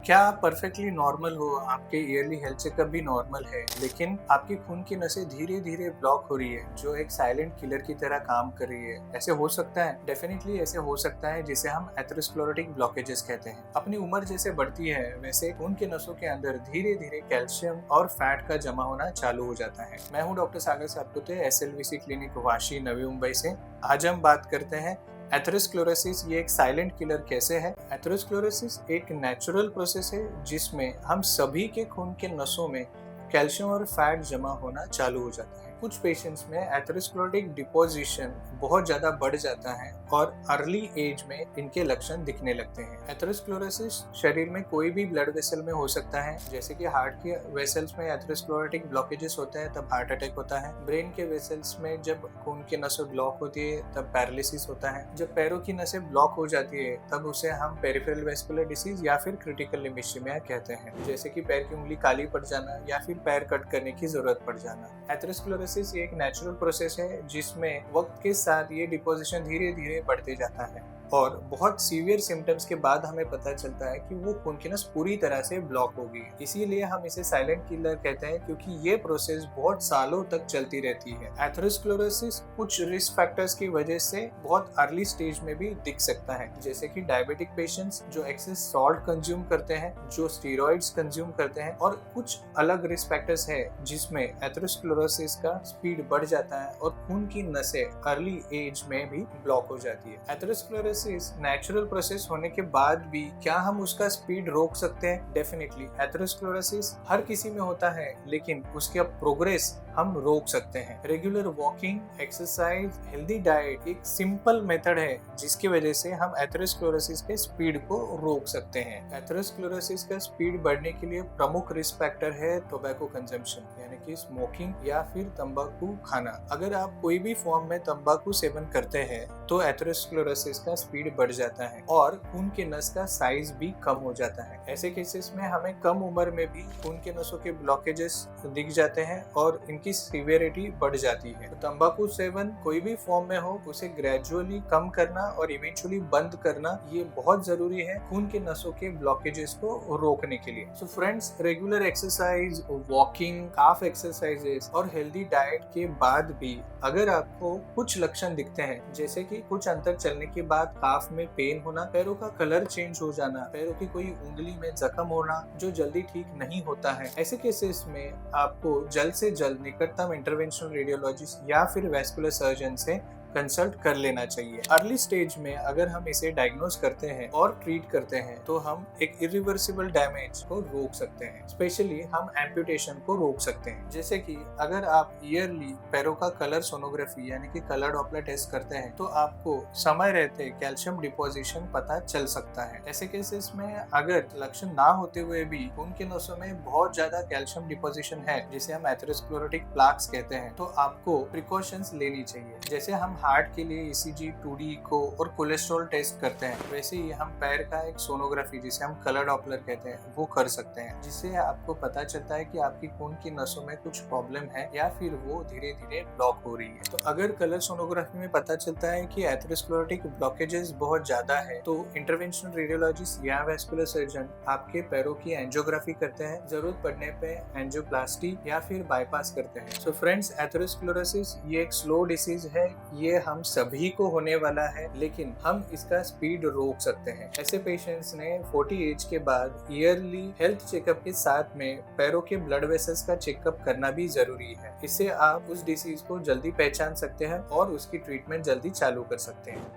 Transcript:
क्या आप perfectly normal हो, आपके ईयरली हेल्थ चेकअप भी नॉर्मल है, लेकिन आपकी खून की नसें धीरे धीरे ब्लॉक हो रही है, जो एक साइलेंट किलर की तरह काम कर रही है? ऐसे हो सकता है? डेफिनेटली ऐसे हो सकता है, जिसे हम एथेरोस्क्लेरोटिक ब्लॉकेजेस कहते हैं। अपनी उम्र जैसे बढ़ती है, वैसे खून के नसों के अंदर धीरे धीरे कैल्शियम और फैट का जमा होना चालू हो जाता है। मैं हूँ डॉक्टर सागर सातपुते, SLVC क्लिनिक वाशी, नवी मुंबई से। आज हम बात करते हैं एथेरोस्क्लेरोसिस, ये एक साइलेंट किलर कैसे है। एथेरोस्क्लेरोसिस एक नेचुरल प्रोसेस है जिसमें हम सभी के खून के नसों में कैल्शियम और फैट जमा होना चालू हो जाता है। कुछ पेशेंट्स में एथेरोस्क्लेरोटिक डिपोजिशन बहुत ज्यादा बढ़ जाता है और अर्ली एज में इनके लक्षण दिखने लगते हैं। एथेरोस्क्लेरोसिस शरीर में कोई भी ब्लड वेसल में हो सकता है, जैसे कि हार्ट के वेसल्स में एथेरोस्क्लेरोटिक ब्लॉकेजेस होते हैं तब हार्ट अटैक होता है। ब्रेन के वेसल्स में जब खून की नसें ब्लॉक होती है तब पैरालिसिस होता है। जब पैरों की नसें ब्लॉक हो जाती है तब उसे हम पेरिफेरल वेस्कुलर डिसीज या फिर क्रिटिकल लिम्फेमिया कहते हैं, जैसे कि पैर की उंगली काली पड़ जाना या फिर पैर कट करने की जरूरत पड़ जाना। एथेरोस्क्लेरोसिस एक नेचुरल प्रोसेस है जिसमें वक्त के साथ ये डिपोजिशन धीरे धीरे बढ़ते जाता है और बहुत सीवियर सिम्टम्स के बाद हमें पता चलता है कि वो खून की नस पूरी तरह से ब्लॉक हो गई है। इसीलिए हम इसे साइलेंट किलर कहते हैं, क्योंकि ये प्रोसेस बहुत सालों तक चलती रहती है। एथेरोस्क्लेरोसिस कुछ रिस्क फैक्टर्स की वजह से बहुत अर्ली स्टेज में भी दिख सकता है, जैसे कि डायबिटिक पेशेंट्स जो एक्सेस सॉल्ट कंज्यूम करते हैं, जो स्टीरॉइड्स कंज्यूम करते हैं, और कुछ अलग रिस्क फैक्टर्स है जिसमें एथेरोस्क्लेरोसिस का स्पीड बढ़ जाता है और खून की नसें अर्ली एज में भी ब्लॉक हो जाती है। एथेरोस्क्लेरोसिस नेचुरल प्रोसेस होने के बाद भी क्या हम उसका स्पीड रोक सकते हैं? डेफिनेटली। एथेरोस्क्लेरोसिस हर किसी में होता है, लेकिन उसका प्रोग्रेस हम रोक सकते हैं। Regular walking, exercise, healthy diet एक सिंपल मेथड है जिसकी वजह से हम एथेरोस्क्लेरोसिस के स्पीड को रोक सकते हैं। एथेरोस्क्लेरोसिस का स्पीड बढ़ने के लिए प्रमुख रिस्क फैक्टर है टोबैको कंजम्पशन, यानी कि स्मोकिंग या फिर तंबाकू खाना। अगर आप कोई भी फॉर्म में तंबाकू सेवन करते हैं तो एथेरोस्क्लेरोसिस का स्पीड बढ़ जाता है और खून के नस का साइज भी कम हो जाता है। ऐसे केसेस में हमें कम उम्र में भी खून के नसों के ब्लॉकेजेस दिख जाते हैं और इनकी सीवियरिटी बढ़ जाती है। तो तंबाकू सेवन कोई भी फॉर्म में हो, उसे ग्रेजुअली कम करना और इवेंचुअली बंद करना ये बहुत जरूरी है खून के नसों के ब्लॉकेजेस को रोकने के लिए। So friends, regular exercise, walking, calf exercises और हेल्दी डाइट के बाद भी अगर आपको कुछ लक्षण दिखते हैं, जैसे कि कुछ अंतर चलने के बाद काफ में पेन होना, पैरों का कलर चेंज हो जाना, पैरों की कोई उंगली में जख्म होना जो जल्दी ठीक नहीं होता है, ऐसे केसेस में आपको जल्द से जल्द निकटतम इंटरवेंशनल रेडियोलॉजिस्ट या फिर वैस्कुलर सर्जन से कंसल्ट कर लेना चाहिए। अर्ली स्टेज में अगर हम इसे डायग्नोज करते हैं और ट्रीट करते हैं तो हम एक इरिवर्सिबल डैमेज को रोक सकते हैं। स्पेशली हम एम्पुटेशन को रोक सकते हैं। जैसे कि अगर आप ईयरली पैरों का कलर सोनोग्राफी यानी कि कलर डॉपलर टेस्ट करते हैं तो आपको समय रहते कैल्शियम डिपोजिशन पता चल सकता है। ऐसे केसेस में अगर लक्षण ना होते हुए भी खून के नसों में बहुत ज्यादा कैल्शियम डिपोजिशन है, जिसे हम एथेरोस्क्लेरोटिक प्लाक्स कहते हैं, तो आपको प्रिकॉशंस लेनी चाहिए। जैसे हम हार्ट के लिए ECG, 2D इको और कोलेस्ट्रॉल टेस्ट करते हैं, वैसे ही हम पैर का एक सोनोग्राफी जिसे हम कलर डॉपलर कहते हैं वो कर सकते हैं, जिससे आपको पता चलता है कि आपकी खून की नसों में कुछ प्रॉब्लम है या फिर वो धीरे धीरे ब्लॉक हो रही है। तो अगर कलर सोनोग्राफी में पता चलता है कि एथेरोस्क्लेरोटिक ब्लॉकेजेस बहुत ज्यादा है तो इंटरवेंशनल रेडियोलॉजिस्ट या वैस्कुलर सर्जन आपके पैरों की एंजियोग्राफी करते हैं, जरूरत पड़ने पे एंजियोप्लास्टी या फिर बाईपास करते हैं। सो फ्रेंड्स, एथेरोस्क्लेरोसिस ये एक स्लो डिसीज है, ये हम सभी को होने वाला है, लेकिन हम इसका स्पीड रोक सकते हैं। ऐसे पेशेंट्स ने 40 एज के बाद ईयरली हेल्थ चेकअप के साथ में पैरों के ब्लड वेसल्स का चेकअप करना भी जरूरी है। इससे आप उस डिसीज को जल्दी पहचान सकते हैं और उसकी ट्रीटमेंट जल्दी चालू कर सकते हैं।